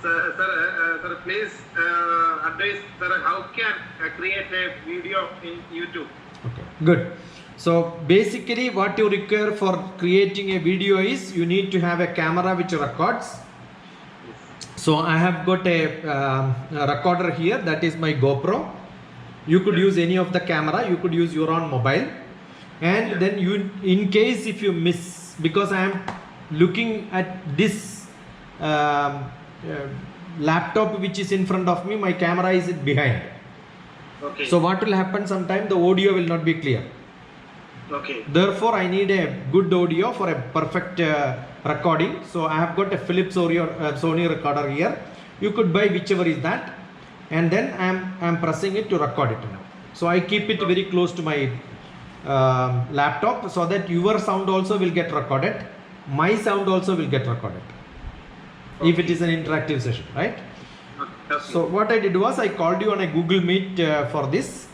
Sir, please advise, sir, how can create a video in YouTube? Okay, good. So basically what you require for creating a video is you need to have a camera which records. So I have got a recorder here, that is my GoPro. You could use any of the camera, you could use your own mobile, and then you, in case if you miss, because I am looking at this laptop which is in front of me, my camera is behind. Okay. So what will happen, sometime the audio will not be clear. Okay. Therefore I need a good audio for a perfect recording. So I have got a Philips Sony recorder here. You could buy whichever is that, and then I am pressing it to record it now. So I keep it very close to my laptop so that your sound also will get recorded, my sound also will get recorded, if it is an interactive session, right? Okay. So what I did was I called you on a Google Meet for this,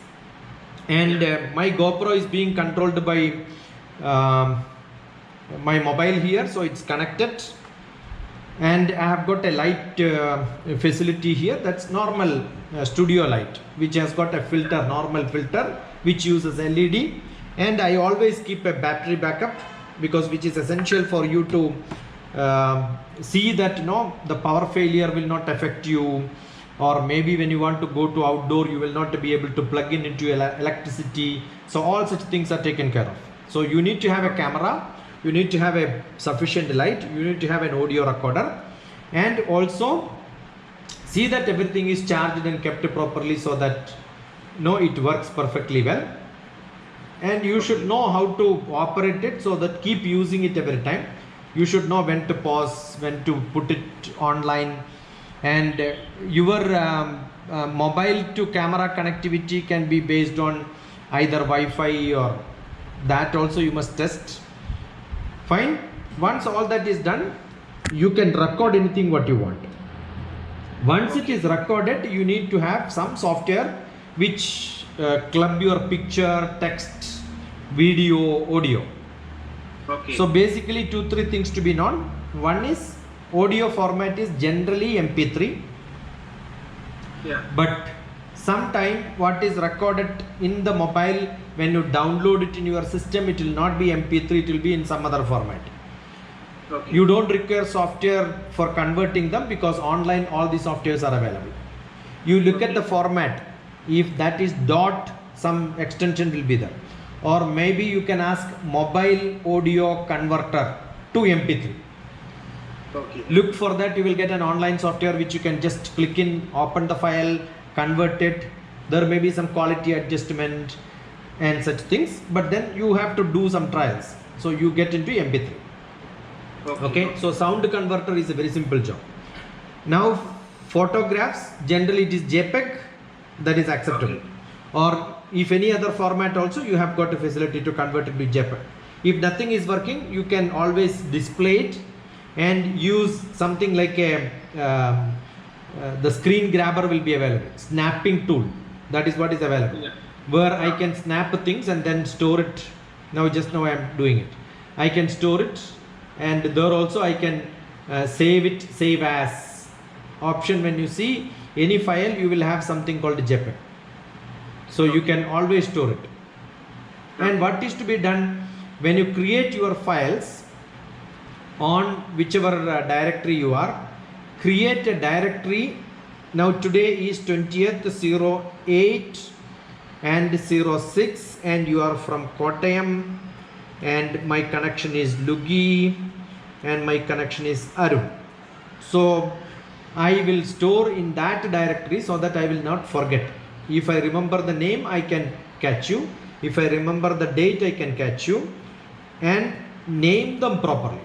and my GoPro is being controlled by my mobile here, so it's connected, and I have got a light facility here, that's normal studio light, which has got a filter, normal filter, which uses LED, and I always keep a battery backup, because which is essential for you to see that the power failure will not affect you, or maybe when you want to go to outdoor you will not be able to plug in into electricity. So all such things are taken care of. So you need to have a camera, you need to have a sufficient light, you need to have an audio recorder, and also see that everything is charged and kept properly so that it works perfectly well. And you should know how to operate it, so that keep using it every time. You should know when to pause, when to put it online, and your mobile to camera connectivity can be based on either Wi-Fi or that also you must test. Fine. Once all that is done, you can record anything what you want. Once it is recorded, you need to have some software which club your picture, text, video, audio. Okay. So basically 2-3 things to be known. One is audio format is generally MP3. Yeah. But sometime what is recorded in the mobile, when you download it in your system, it will not be MP3, it will be in some other format. Okay. You don't require software for converting them, because online all the softwares are available. You look at the format, if that is dot, some extension will be there, or maybe you can ask mobile audio converter to MP3. Okay. Look for that, you will get an online software which you can just click in, open the file, convert it. There may be some quality adjustment and such things, but then you have to do some trials, so you get into MP3. Okay, so sound converter is a very simple job. Now photographs, generally it is JPEG, that is acceptable. Okay. Or if any other format also, you have got a facility to convert it to JPEG. If nothing is working, you can always display it and use something like a the screen grabber will be available, snapping tool, that is what is available. Yeah. Where I can snap things and then store it. Just now I am doing it. I can store it, and there also I can save as option. When you see any file, you will have something called JPEG, so you can always store it. And what is to be done when you create your files on whichever directory you are, create a directory. Now today is 20th 08 and 06, and you are from Kottayam, and my connection is Lugi, and my connection is Arun. So I will store in that directory so that I will not forget. If I remember the name, I can catch you. If I remember the date, I can catch you, and name them properly.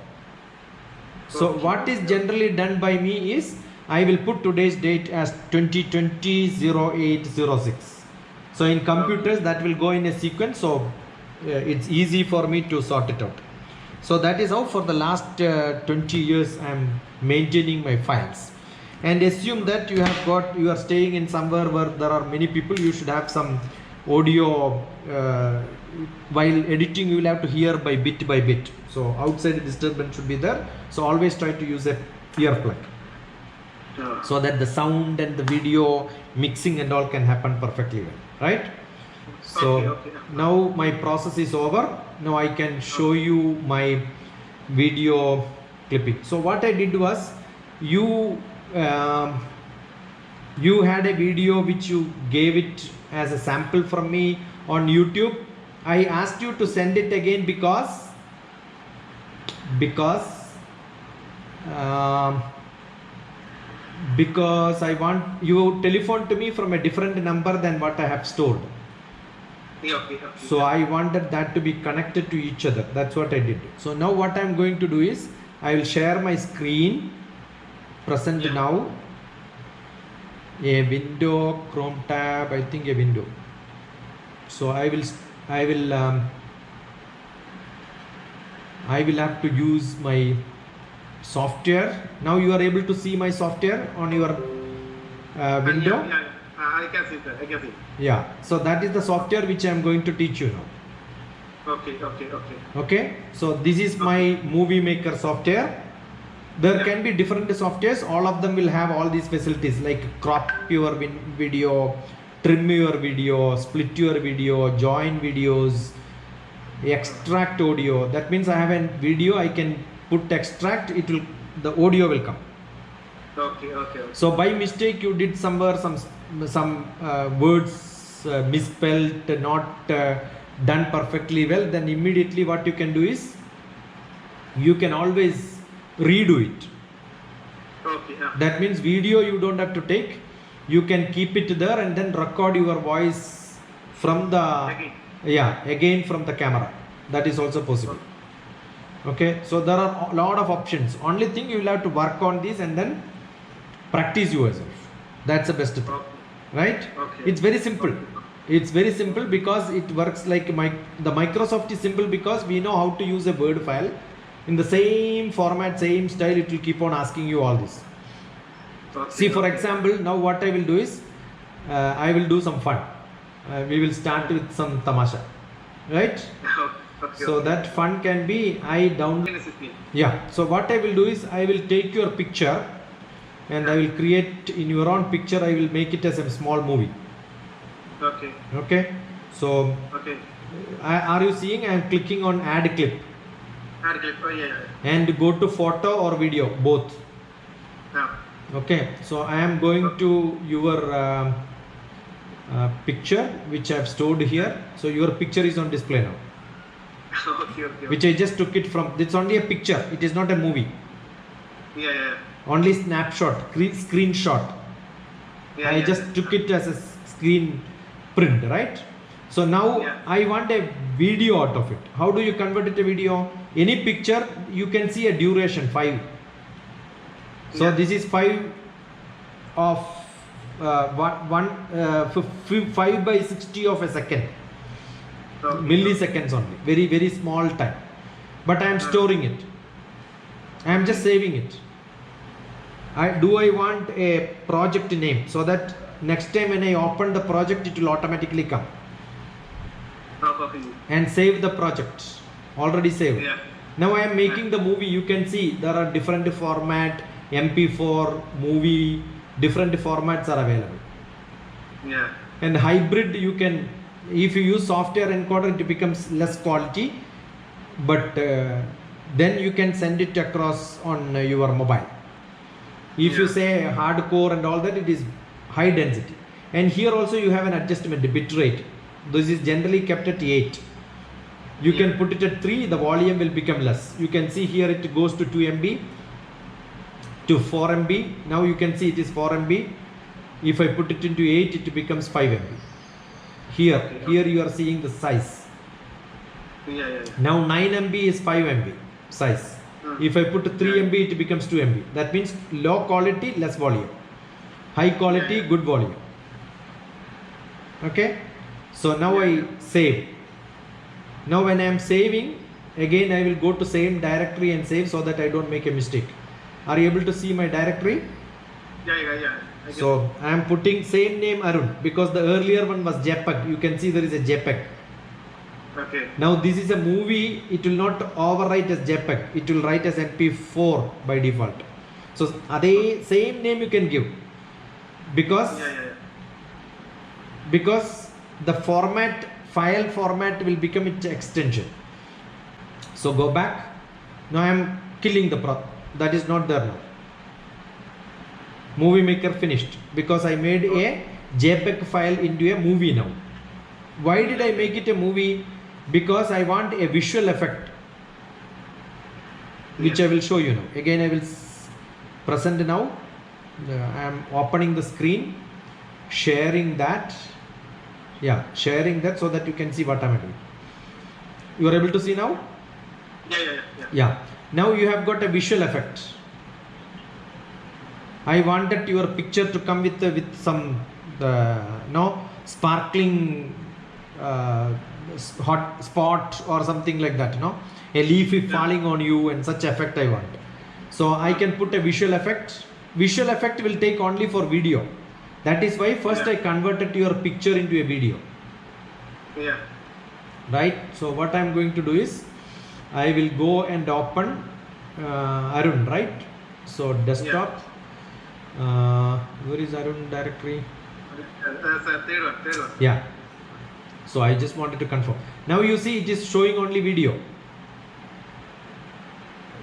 So what is generally done by me is I will put today's date as 2020-08-06. So in computers that will go in a sequence, so it's easy for me to sort it out. So that is how for the last 20 years I am maintaining my files. And assume that you are staying in somewhere where there are many people, you should have some audio. While editing you will have to hear by bit. So outside disturbance should be there. So always try to use a earplug. so that the sound and the video mixing and all can happen perfectly well, right? So Okay. now my process is over. Now I can show you my video clipping. So what I did was, you had a video which you gave it as a sample from me on YouTube. I asked you to send it again because I want you telephone to me from a different number than what I have stored. Okay. So I wanted that to be connected to each other. That's what I did. So now what I'm going to do is, I will share my screen. Present now. A window, Chrome tab, I think a window. So I will have to use my software. Now you are able to see my software on your window. Yeah. I can see that. Yeah. So that is the software which I am going to teach you now. Okay. So this is my Movie Maker software. There can be different softwares. All of them will have all these facilities like crop your video, trim your video, split your video, join videos, extract audio. That means I have a video, I can put extract, the audio will come. Okay. So by mistake you did somewhere some words misspelled, not done perfectly well, then immediately what you can do is, you can always redo it. Okay. That means video you don't have to take, you can keep it there and then record your voice from the again from the camera. That is also possible. Okay, so there are a lot of options. Only thing, you will have to work on this and then practice yourself. That's the best thing, right? Okay. It's very simple. It's very simple because it works like the Microsoft is simple because we know how to use a Word file in the same format, same style. It will keep on asking you all this. See, for example, now what I will do is, I will do some fun. We will start with some tamasha, right? So that fun can be, so what I will do is, I will take your picture and I will create in your own picture, I will make it as a small movie. Okay. So are you seeing? I am clicking on add clip. And go to photo or video, both. Okay, so I am going to your picture which I have stored here. So your picture is on display now. Which I just took it from. It's only a picture, it is not a movie. Only snapshot, screenshot. I just took it as a screen print, right? So now I want a video out of it. How do you convert it to video? Any picture, you can see a duration 5. So this is 5 of 5 by 60 of a second. Milliseconds only. Very, very small time. But I am storing it. I am just saving it. I want a project name so that next time when I open the project, it will automatically come. And save the project. Already saved. Now I am making the movie. You can see there are different format, MP4, movie, different formats are available. And hybrid, you can, if you use software encoder, it becomes less quality, but then you can send it across on your mobile. If you say hardcore and all that, it is high density. And here also you have an adjustment, the bit rate. This is generally kept at 8. You can put it at 3, the volume will become less. You can see here it goes to 2 MB to 4 MB. Now you can see it is 4 MB. If I put it into 8, it becomes 5 MB. Here you are seeing the size. Now 9 MB is 5 MB size. If I put 3 MB, it becomes 2 MB. That means low quality, less volume. High quality, good volume. Okay. So now I save. Now when I am saving, again I will go to same directory and save so that I don't make a mistake. Are you able to see my directory? So I am putting same name Arun because the earlier one was JPEG. You can see there is a JPEG. Now this is a movie. It will not overwrite as JPEG. It will write as MP4 by default. So same name you can give, because the file format will become its extension. So go back. Now I am killing that is not there now. Movie Maker finished, because I made a JPEG file into a movie now. Why did I make it a movie? Because I want a visual effect, which I will show you now. Again, I will present now. I am opening the screen, sharing that. Yeah, sharing that so that you can see what I am doing. You are able to see now? Yeah. Now you have got a visual effect. I wanted your picture to come with some sparkling hot spot or something like that, a leaf is falling on you, and such effect I want. So I can put a visual effect. Visual effect will take only for video. That is why first I converted your picture into a video. Right. So what I am going to do is, I will go and open Arun, right? So desktop. Where is Arun directory? Third one. Yeah. So I just wanted to confirm. Now you see it is showing only video.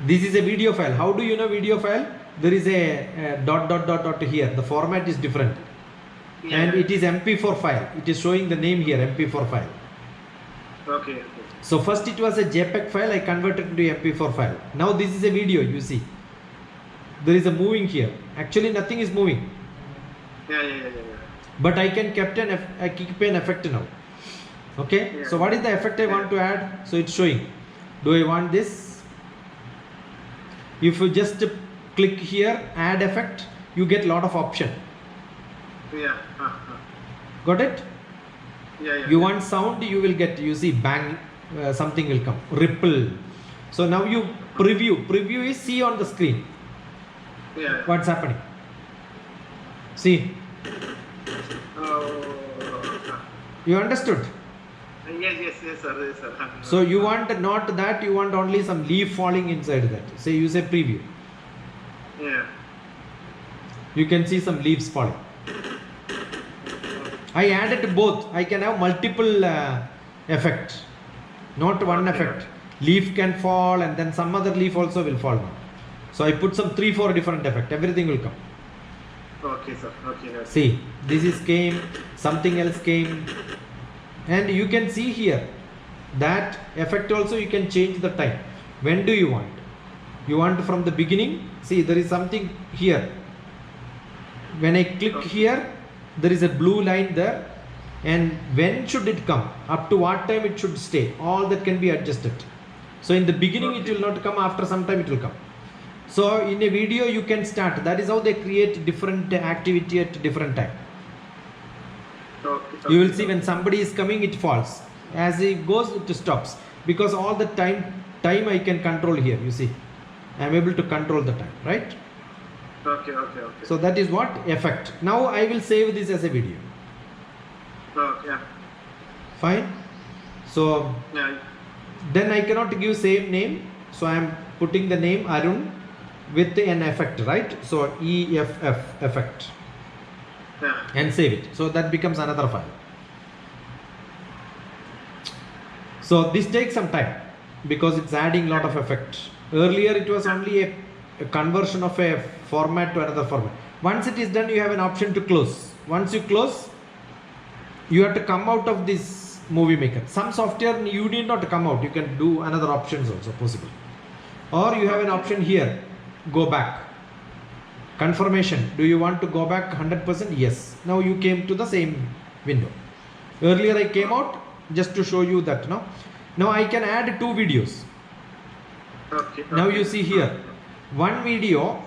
This is a video file. How do you know video file? There is a dot here. The format is different. And it is MP4 file. It is showing the name here, MP4 file. Okay. So first it was a JPEG file. I converted into MP4 file. Now this is a video. You see, there is a moving here. Actually nothing is moving. But I can keep an effect now. Okay. So what is the effect I want to add? So it's showing. Do I want this? If you just click here, add effect, you get lot of option. Got it? You want sound, you will get, you see, bang, something will come, ripple. So now you preview is see on the screen. What's happening? See. You understood? Yes, sir. So you want not that, you want only some leaf falling inside that. Say you say preview. You can see some leaves falling. I added both. I can have multiple effects, not one effect. Leaf can fall and then some other leaf also will fall now. So I put some 3-4 different effects. Everything will come. Okay, sir. Okay. See, this is came, something else came, and you can see here that effect also you can change the time. When do you want? You want from the beginning? See, there is something here. When I click here, there is a blue line there, and when should it come? Up to what time it should stay? All that can be adjusted. So in the beginning it will not come, after some time it will come. So in a video you can start. That is how they create different activity at different time. You will see when somebody is coming, it falls. As it goes, it stops. Because all the time I can control here. You see, I am able to control the time, right? Okay. So that is what effect. Now I will save this as a video. Okay. Fine. So then I cannot give same name. So I am putting the name Arun with an effect, right? So EFF effect. And save it. So that becomes another file. So this takes some time because it's adding lot of effect. Earlier it was only a conversion of a format to another format. Once it is done, you have an option to close. Once you close, you have to come out of this Movie Maker. Some software you need not come out. You can do another options also possible. Or you have an option here, go back. Confirmation. Do you want to go back 100%? Yes. Now you came to the same window. Earlier I came out just to show you that. Now I can add 2 videos. Now you see here, one video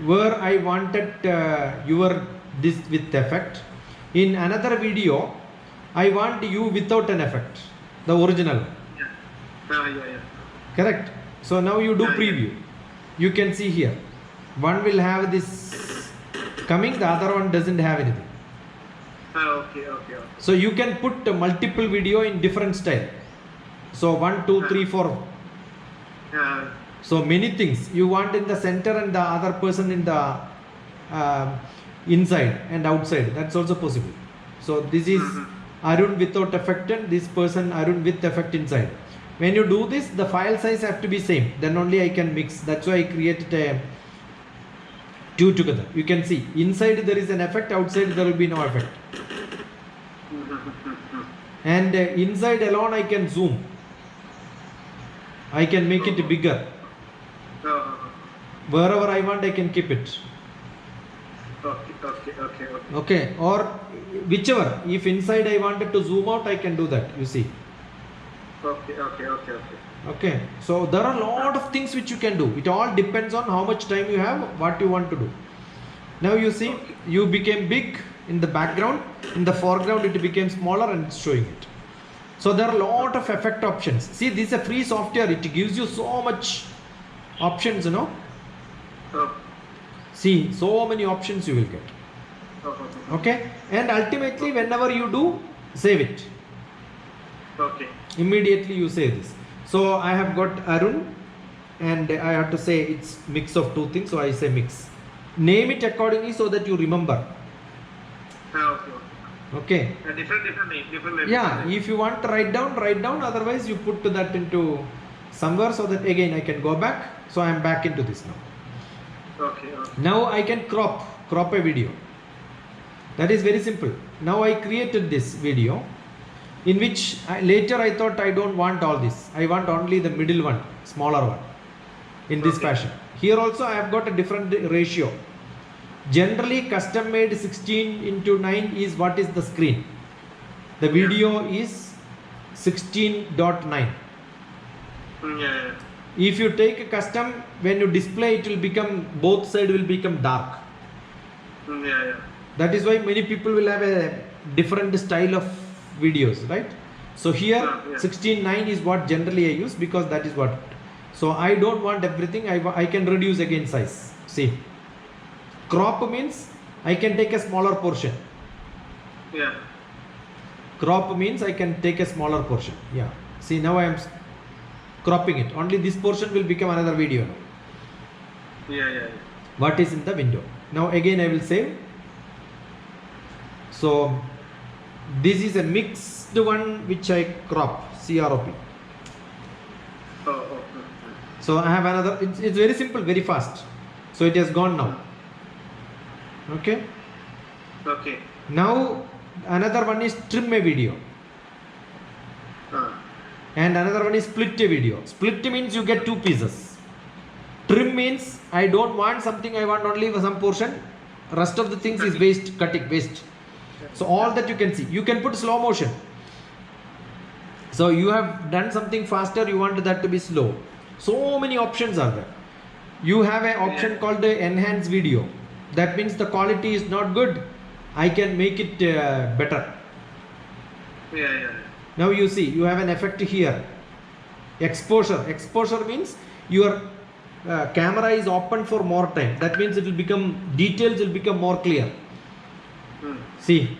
where I wanted this with effect. In another video, I want you without an effect, the original. Correct. So now you do preview. You can see here, one will have this coming, the other one doesn't have anything. Okay. So you can put multiple video in different style. So 1, 2, 3, 4. So many things you want in the center and the other person in the inside and outside. That's also possible. So this is Arun without effect and this person Arun with effect inside. When you do this, the file size have to be same. Then only I can mix. That's why I created a two together. You can see inside there is an effect, outside there will be no effect. And inside alone I can zoom. I can make it bigger. Wherever I want I can keep it. Okay, or whichever. If inside I wanted to zoom out, I can do that. You see. Okay. So there are a lot of things which you can do. It all depends on how much time you have, what you want to do. Now you see, you became big in the background. In the foreground, it became smaller and it's showing it. So there are a lot of effect options. See, this is a free software. It gives you so much options, you know. See, so many options you will get. Okay. And ultimately, whenever you do, save it. Okay. Immediately you say this. So I have got Arun and I have to say it's mix of two things. So I say mix. Name it accordingly so that you remember. Okay. Different name. Yeah, if you want to write down. Otherwise, you put that into somewhere so that again I can go back. So I am back into this now. Okay. Now I can crop a video. That is very simple. Now I created this video in which later I thought I don't want all this. I want only the middle one, smaller one in this fashion. Here also I have got a different ratio. Generally custom made 16:9 is what is the screen. The video is 16.9. Yeah. If you take a custom, when you display it will become, both side will become dark. Yeah. That is why many people will have a different style of videos, right? So here 16:9 is what generally I use because that is what. So I don't want everything. I can reduce again size. See, crop means I can take a smaller portion. Yeah. Crop means I can take a smaller portion. Yeah. See, now I am cropping it. Only this portion will become another video now. Yeah. What is in the window. Now again I will save. So this is a mixed one which I crop, CROP. So I have another, it's very simple, very fast. So it has gone now. Okay. Now another one is trim a video. And another one is split a video. Split means you get two pieces. Trim means I don't want something, I want only some portion. Rest of the things is waste, cutting, waste. So all that you can see. You can put slow motion. So you have done something faster, you want that to be slow. So many options are there. You have an option called the enhance video. That means the quality is not good. I can make it better. Yeah. Now you see, you have an effect here. Exposure. Exposure means your camera is open for more time. That means it will become, details will become more clear. See.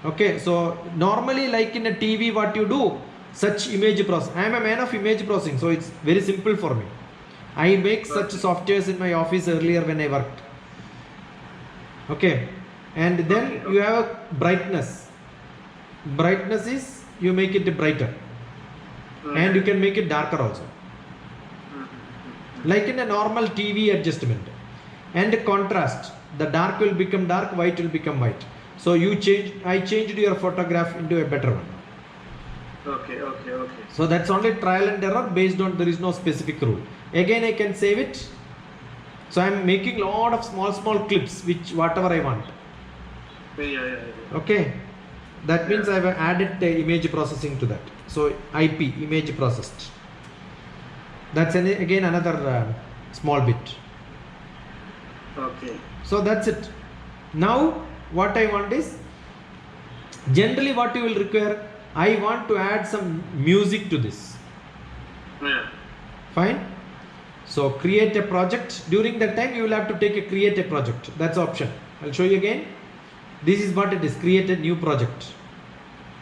Okay, so normally like in a TV what you do, such image processing. I am a man of image processing, so it's very simple for me. I make such softwares in my office earlier when I worked. Okay, and then you have a brightness. Brightness is you make it brighter, and you can make it darker also. Like in a normal TV adjustment. And contrast. The dark will become dark, white will become white. So I changed your photograph into a better one. Okay. So that's only trial and error based on, there is no specific rule. Again I can save it. So I'm making lot of small clips which whatever I want. Yeah. Okay. That means I've added the image processing to that. So IP, image processed. That's again another small bit. Okay. So that's it. Now what I want is, generally what you will require, I want to add some music to this. Yeah. Fine. So create a project. During that time you will have to create a project. That's option. I'll show you again. This is what it is. Create a new project.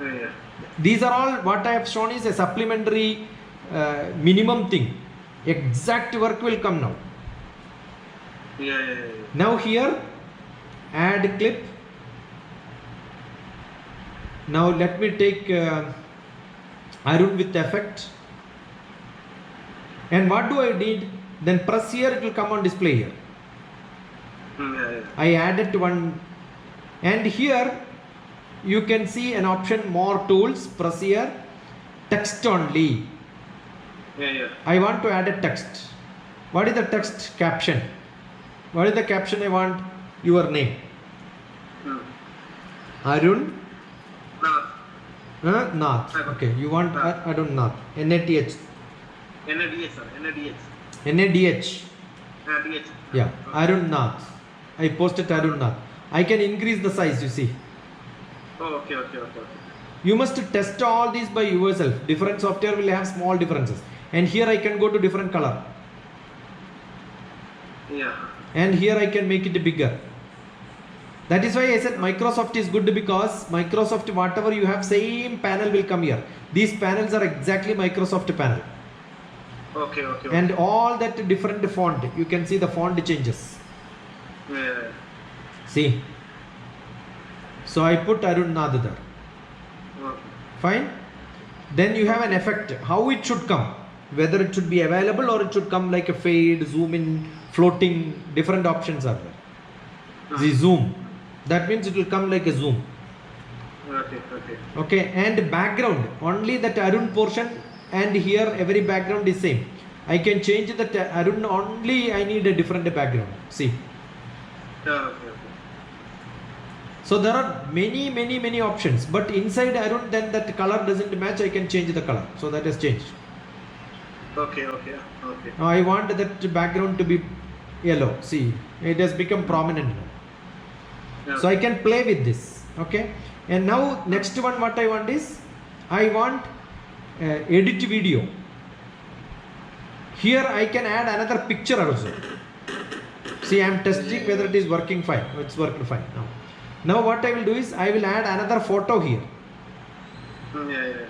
Yeah. These are all what I have shown is a supplementary minimum thing. Exact work will come now. Yeah. Now here, add clip. Now let me take Arun with effect. And what do I need? Then press here, it will come on display here. Yeah. I added one, and here you can see an option, more tools. Press here, text only. Yeah. I want to add a text. What is the text? Caption. What is the caption I want? Your name. Arun Nath. Okay, you want Arun Nath. NATH. NADH, sir. NADH. NADH. DH. Yeah, Arun Nath. I posted Arun Nath. I can increase the size, you see. Oh, okay. You must test all these by yourself. Different software will have small differences. And here I can go to different color. Yeah. And here I can make it bigger. That is why I said Microsoft is good, because Microsoft, whatever you have, same panel will come here. These panels are exactly Microsoft panel. Okay. And all that different font, you can see the font changes. Yeah. See. So I put Arun Nath there. Okay. Fine. Then you have an effect. How it should come. Whether it should be available or it should come like a fade, zoom in, floating, different options are there. The zoom. That means it will come like a zoom. Okay. And background. Only that Arun portion, and here every background is same. I can change that Arun only. I need a different background. See. Okay. So there are many options, but inside Arun, then that color doesn't match, I can change the color. So that has changed. Okay. Now I want that background to be yellow. See, it has become prominent now. Yeah. So I can play with this. Okay. And now next one, what I want is, I want edit video. Here I can add another picture also. See, I am testing whether it is working fine. It's working fine now. Now what I will do is, I will add another photo here. Yeah.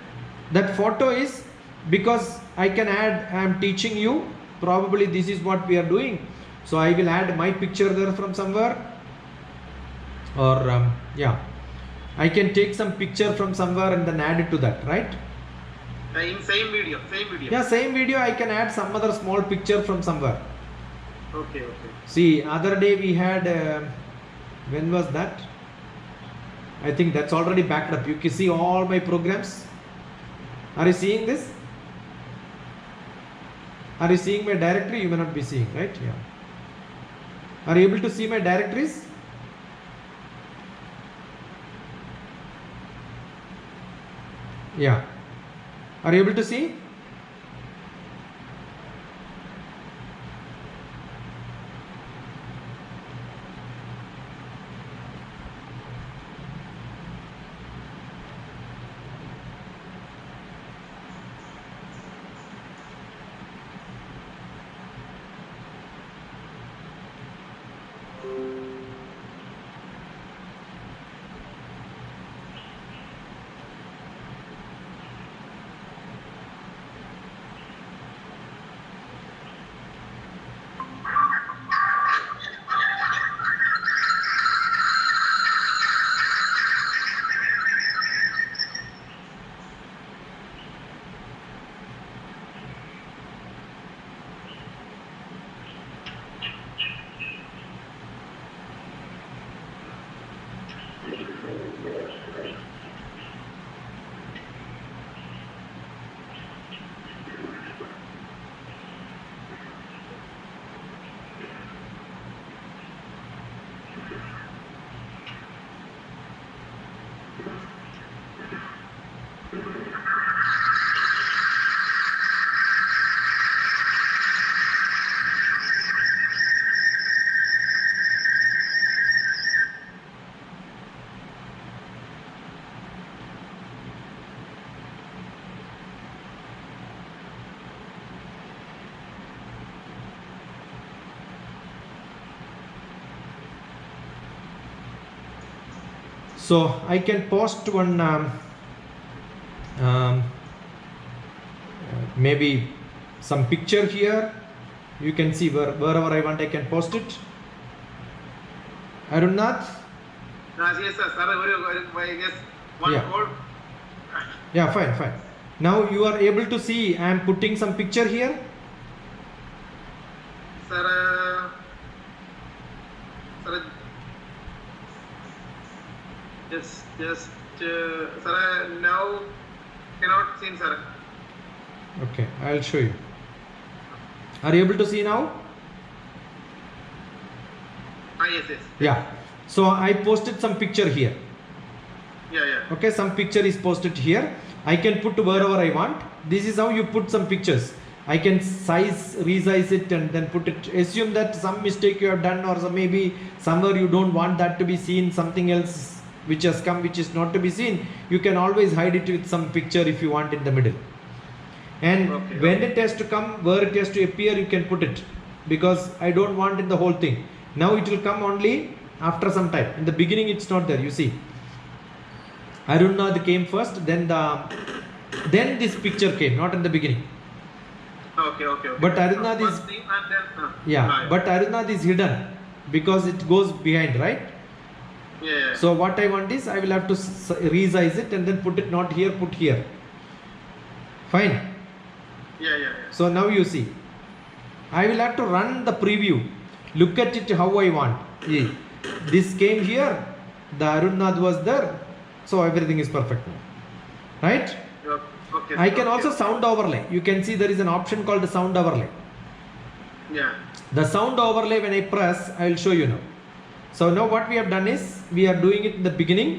That photo is, because I can add, I am teaching you, probably this is what we are doing. So I will add my picture there from somewhere. Or yeah, I can take some picture from somewhere and then add it to that, right? In same video. Yeah, same video, I can add some other small picture from somewhere. Okay. See, other day we had, when was that? I think that's already backed up. You can see all my programs. Are you seeing this? Are you seeing my directory? You may not be seeing, right? Yeah. Are you able to see my directories? Yeah. Are you able to see? So I can post one maybe some picture here. You can see wherever I want I can post it. Arunnath? Yes, sir. Sir, yes, one Yeah. code. Yeah, fine, fine. Now you are able to see I am putting some picture here. Sir, sir, sir, now cannot see, sir. Okay, I'll show you. Are you able to see now? Yes, yes. Yeah. So I posted some picture here. Yeah. Okay, some picture is posted here. I can put wherever I want. This is how you put some pictures. I can resize it and then put it. Assume that some mistake you have done, or maybe somewhere you don't want that to be seen, something else which has come which is not to be seen. You can always hide it with some picture if you want in the middle. And when it has to come, where it has to appear, you can put it, because I don't want it the whole thing. Now it will come only after some time. In the beginning it's not there. You see, Arunnath came first, then this picture came, not in the beginning. Okay. But Arunnath is First name and then, yeah, but Arunnath is hidden because it goes behind, right? Yeah. So what I want is I will have to resize it and then put it not here, put here. Fine. Yeah. So now you see, I will have to run the preview. Look at it how I want. See, this came here, the Arunnath was there, so everything is perfect now, right? Okay. I can also sound overlay. You can see there is an option called the sound overlay. Yeah. The sound overlay, when I press, I will show you now. So now what we have done is, we are doing it in the beginning.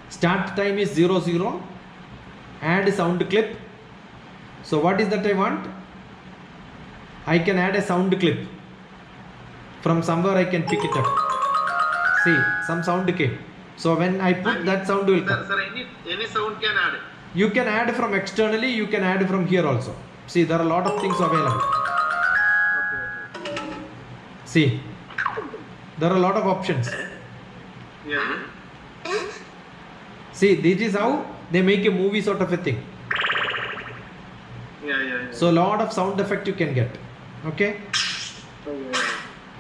Start time is 00. Add sound clip. So what is that I want? I can add a sound clip. From somewhere I can pick it up. See, some sound came. So when I put that sound will come. Sir, any sound can add. You can add from externally, you can add from here also. See, there are a lot of things available. Okay. See, there are a lot of options. Yeah. See, this is how they make a movie sort of a thing. Yeah. So, lot of sound effect you can get. Okay.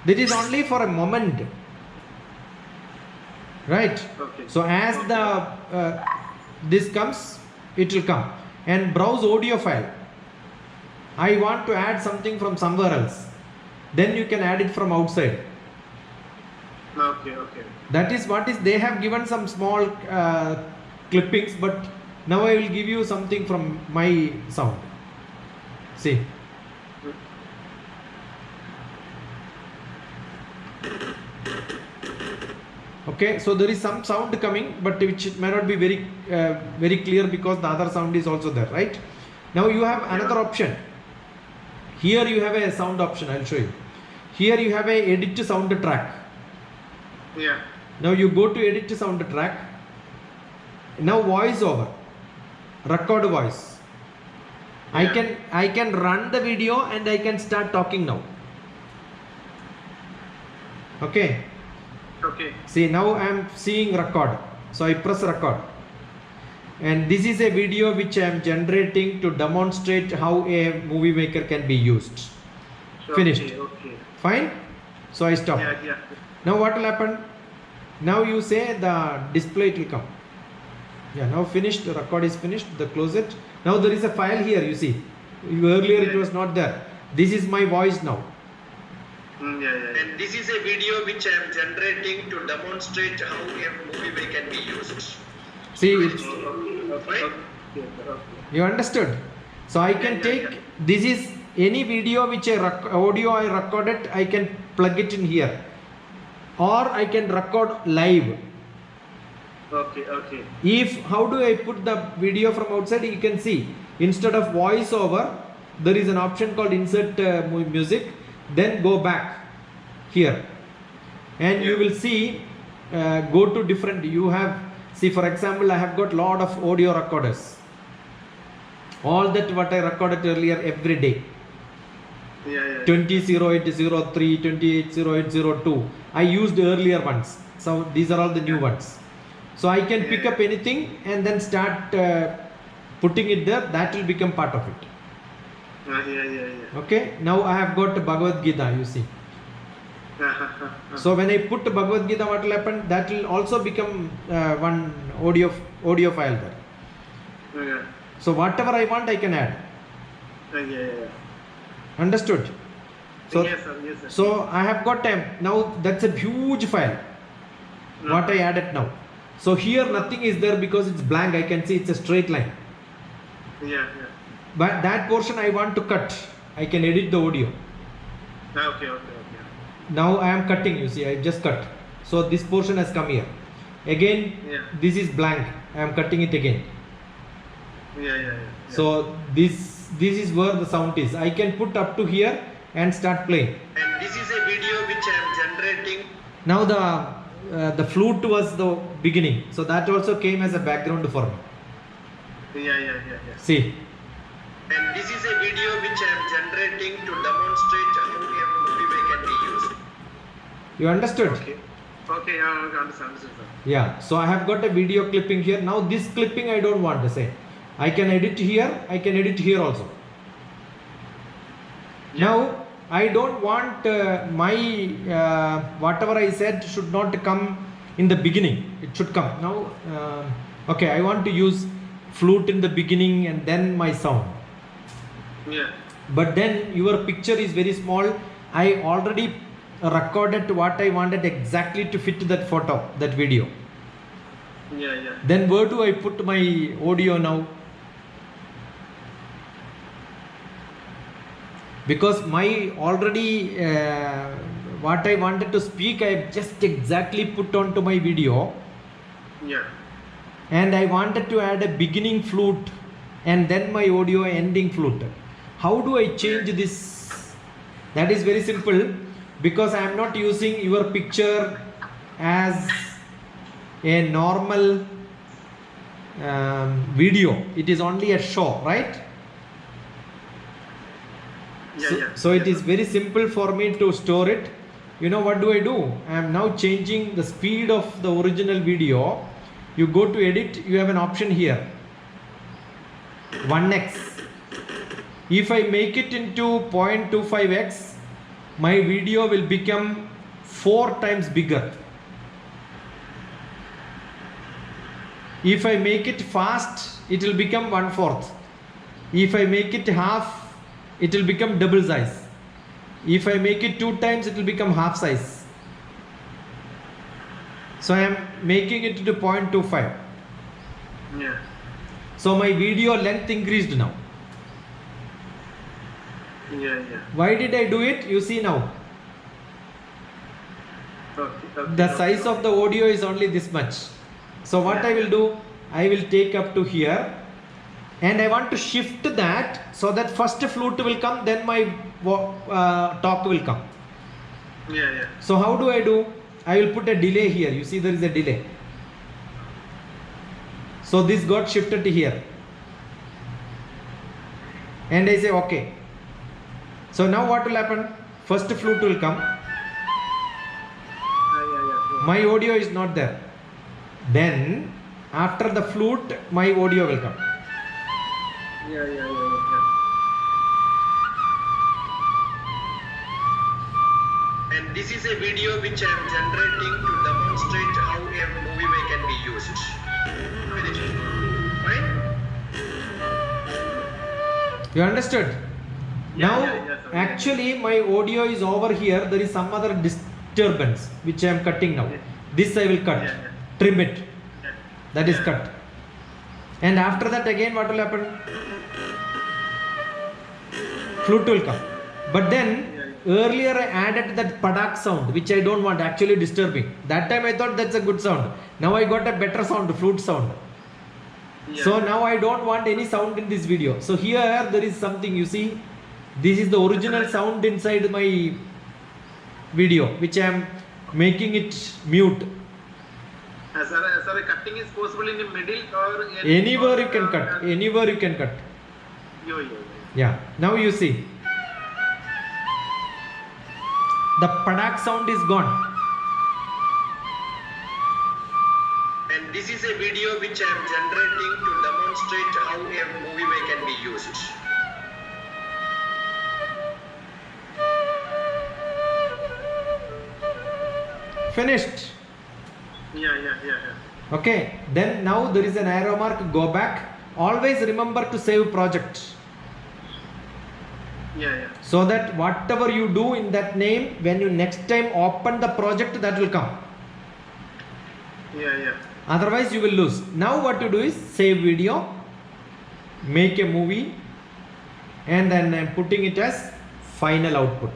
This is only for a moment. Right. Okay. So, as the this comes, it will come. And browse audio file. I want to add something from somewhere else. Then you can add it from outside. Okay. That is what is, they have given some small clippings, but now I will give you something from my sound. See. Okay, so there is some sound coming, but which may not be very clear because the other sound is also there, right? Now you have another option. Here you have a sound option. I'll show you. Here you have a edit sound track. Yeah. Now you go to edit sound track. Now voice over, record voice. Yeah. I can run the video and I can start talking now. Okay. Okay. See, now I am seeing record. So I press record. And this is a video which I am generating to demonstrate how a movie maker can be used. Finished. Okay. Fine. So I stop. Yeah. Now what will happen? Now you say the display will come. Yeah, now finished. The record is finished. Close it. Now there is a file here. You see. Earlier it was not there. This is my voice now. Yeah. And this is a video which I am generating to demonstrate how a movie can be used. See, it's, Okay. you understood? So I can take, this is any video which audio I recorded, I can plug it in here. Or I can record live. Okay. If, how do I put the video from outside? You can see, instead of voice over, there is an option called insert music. Then go back here. And you will see, go to different, you have, see for example, I have got lot of audio recorders. All that what I recorded earlier every day. Yeah. 200803, 280802. I used earlier ones. So these are all the new ones. So I can pick up anything and then start putting it there. That will become part of it. Yeah. Okay, now I have got Bhagavad Gita, you see. So when I put Bhagavad Gita, what will happen? That will also become one audio file there. Yeah. So whatever I want, I can add. Yeah. Understood? So, Yes, sir. Yes, sir. so I have got now that's a huge file. What I added now. So here nothing is there because it's blank. I can see it's a straight line. Yeah. But that portion I want to cut. I can edit the audio. Okay. Now I am cutting, you see, I just cut. So this portion has come here. Again, Yeah. this is blank. I am cutting it again. Yeah. So this is where the sound is. I can put up to here and start playing. And this is a video which I am generating. Now the flute was the beginning. So that also came as a background for me. Yeah. See. And this is a video which I am generating to demonstrate how a movie can be used. You understood? Okay, I understand, sir. Yeah. So I have got a video clipping here. Now this clipping I don't want to say. I can edit here. I can edit here also. Yeah. Now I don't want my whatever I said should not come in the beginning. It should come now. Okay, I want to use flute in the beginning and then my sound. Yeah. But then your picture is very small. I already recorded what I wanted exactly to fit that photo, that video. Yeah. Then where do I put my audio now? Because my already what I wanted to speak, I just exactly put onto my video. Yeah. And I wanted to add a beginning flute and then my audio ending flute. How do I change this? That is very simple, because I am not using your picture as a normal video. It is only a show, right? So it is very simple for me to store it. You know what do? I am now changing the speed of the original video. You go to edit, you have an option here, 1x. If I make it into 0.25x, my video will become 4 times bigger. If I make it fast, it will become 1/4. If I make it half, it will become double size. If I make it 2 times, it will become half size. So I am making it to 0.25. Yeah. So my video length increased now. Yeah. Why did I do it? You see now. Okay. The size of the audio is only this much. So what I will do, I will take up to here and I want to shift that so that first flute will come, then my talk will come. Yeah. So how do? I will put a delay here. You see there is a delay. So this got shifted to here. And I say okay. So now what will happen? First flute will come. Yeah. My audio is not there. Then after the flute, my audio will come. Yeah. And this is a video which I am generating to demonstrate how a movie can be used. Fine? You understood? Now sir. actually my audio is over here. There is some other disturbance which I am cutting now. This I will cut. Yeah. Trim it. Yeah. That is cut. And after that again what will happen? Flute will come. But then earlier I added that padak sound which I don't want, actually disturbing. That time I thought that's a good sound. Now I got a better sound, flute sound. Yeah. So now I don't want any sound in this video. So here there is something, you see. This is the original sound inside my video which I am making it mute. Sir, cutting is possible in the middle or Anywhere you can cut. Anywhere you can cut. Yeah. Now you see. The padak sound is gone. And this is a video which I am generating to demonstrate how a movie can be used. finished. Yeah. Okay, then now there is an arrow mark, go back. Always remember to save project. Yeah. So that whatever you do in that name, when you next time open the project, that will come. Yeah. Otherwise you will lose. Now what you do is save video, make a movie, and then I'm putting it as final output.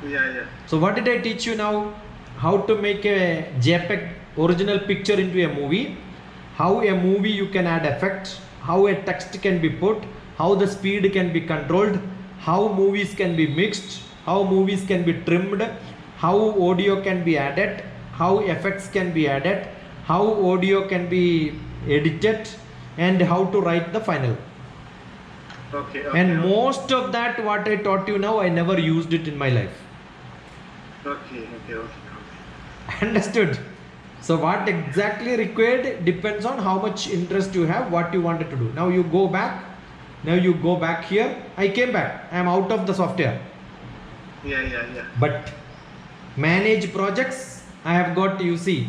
Yeah. So what did I teach you now? How to make a JPEG original picture into a movie, how a movie you can add effects, how a text can be put, how the speed can be controlled, how movies can be mixed, how movies can be trimmed, how audio can be added, how effects can be added, how audio can be edited, and how to write the final. Okay. And most of that what I taught you now, I never used it in my life. Okay. Understood? So what exactly required depends on how much interest you have, what you wanted to do. Now you go back. Now you go back here. I came back. I am out of the software. Yeah. But manage projects. I have got, you see,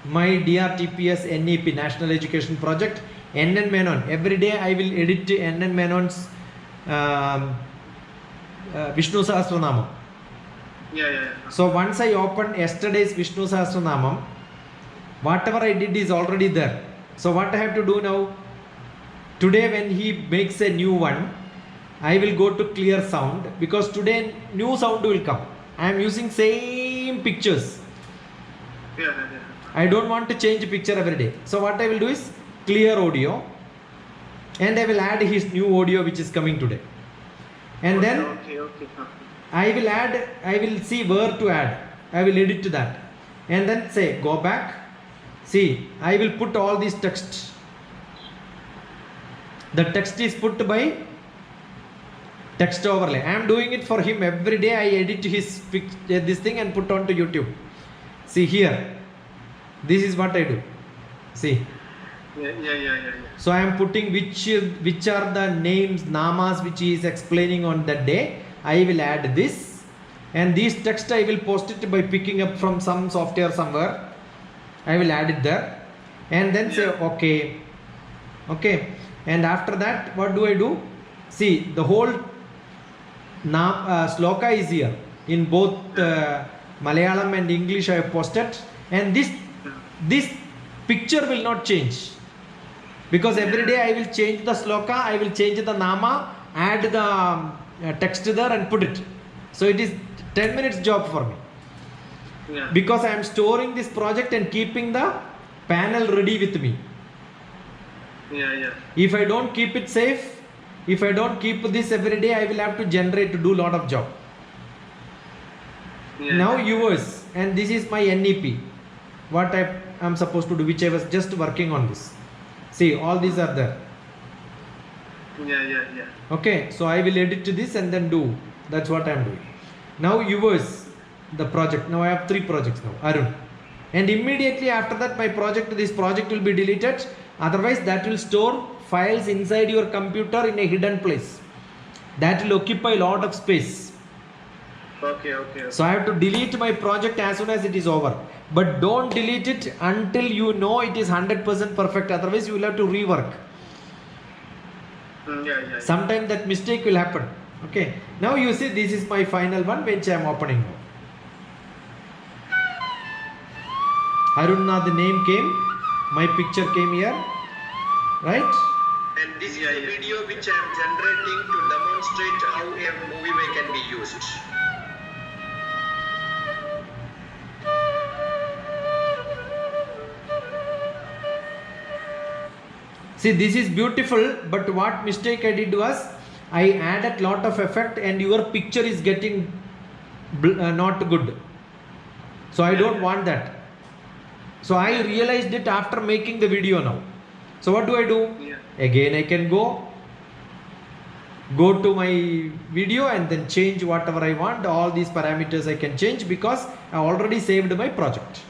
my DRTPS NEP National Education Project, NN Menon. Every day I will edit NN Menon's Vishnu Sahasranamam. Yeah. So once I opened yesterday's Vishnu Sahasranamam, whatever I did is already there. So what I have to do now? Today when he makes a new one, I will go to clear sound, because today new sound will come. I am using same pictures. Yeah. I don't want to change picture every day. So what I will do is clear audio, and I will add his new audio which is coming today. And then Okay. I will see where to add. I will edit to that. And then say go back. See, I will put all these text. The text is put by text overlay. I am doing it for him every day. I edit his this thing and put on to YouTube. See here. This is what I do. See. Yeah. So I am putting which are the names, namas which he is explaining on that day. I will add this, and this text I will post it by picking up from some software somewhere. I will add it there, and then say okay. And after that, what do I do? See, the whole sloka is here in both Malayalam and English. I have posted, and this picture will not change, because every day I will change the sloka, I will change the nama, add the text there and put it. So it is 10 minutes job for me. Yeah. Because I am storing this project and keeping the panel ready with me. Yeah. If I don't keep it safe, if I don't keep this every day, I will have to generate to do lot of job. Yeah. Now yours, and this is my NEP, what I am supposed to do, which I was just working on this. See, all these are there. Yeah. Okay, so I will edit to this and then do. That's what I am doing. Now yours, the project. Now I have 3 projects now, Arun. And immediately after that, this project will be deleted. Otherwise, that will store files inside your computer in a hidden place. That will occupy a lot of space. Okay. So I have to delete my project as soon as it is over. But don't delete it until you know it is 100% perfect. Otherwise, you will have to rework. Yeah. Sometimes that mistake will happen. Okay. Now you see, this is my final one which I am opening now. Arunna, the name came. My picture came here. Right? And this is a video which I am generating to demonstrate how a movie can be used. See, this is beautiful, but what mistake I did was I added lot of effect and your picture is getting not good. So I don't want that. So I realized it after making the video now. So what do I do? Yeah. Again I can go to my video and then change whatever I want. All these parameters I can change because I already saved my project.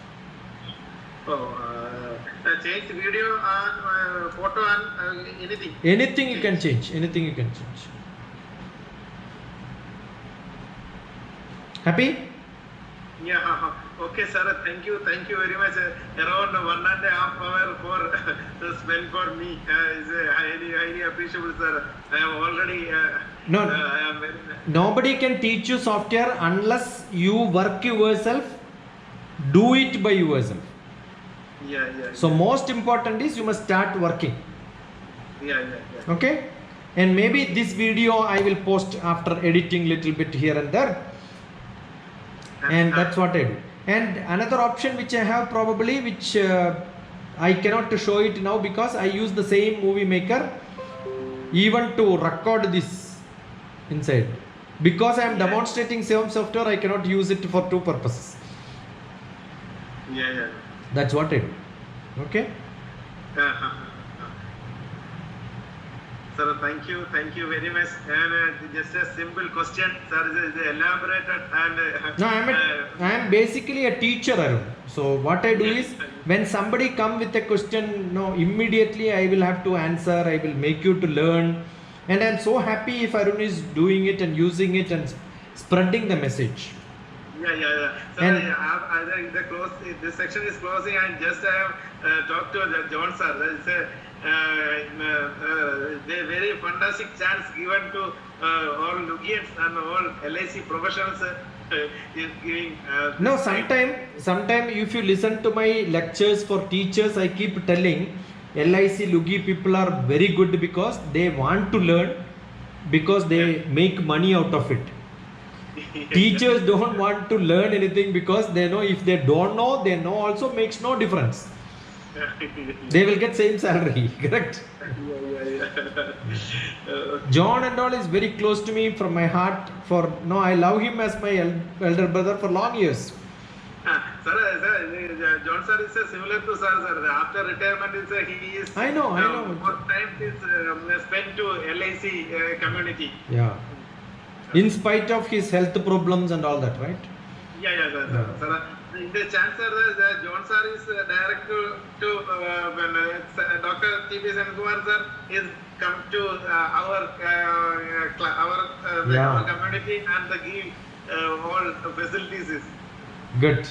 Change video and photo and anything. Anything you can change. Anything you can change. Happy? Yeah, okay, sir. Thank you very much. Around 1.5 hours for to spend for me is highly appreciable, sir. I am already. No, I am very. nobody can teach you software unless you work yourself, do it by yourself. Yeah. So most important is you must start working. Yeah. Okay, and maybe this video I will post after editing little bit here and there, and that's what I do. And another option which I have probably, which I cannot show it now because I use the same movie maker even to record this inside, because I am demonstrating same software. I cannot use it for two purposes. Yeah. That's what I do. Okay. Sir, thank you very much. And just a simple question, sir, is elaborated and. No, I am basically a teacher, Arun. So what I do is, when somebody come with a question, no, immediately I will have to answer. I will make you to learn, and I am so happy if Arun is doing it and using it and spreading the message. Yeah. So And- this section is closing, and just I have talked to John sir. It's a very fantastic chance given to all Lugians and all LIC professionals. Is giving. No, sometime if you listen to my lectures for teachers, I keep telling LIC Lugi people are very good because they want to learn, because they make money out of it. Teachers don't want to learn anything because they know if they don't know, they know also makes no difference. They will get same salary, correct? John and all is very close to me from my heart. I love him as my elder brother for long years. Sir, John sir is similar to sir. After retirement, he is. I know. More time is spent to LIC community. Yeah. In spite of his health problems and all that, right? Yeah, sir. In the chancellor, John sir is direct to when Dr. T.P. Senkumar sir is come to our Yeah. our community and give all facilities. Good.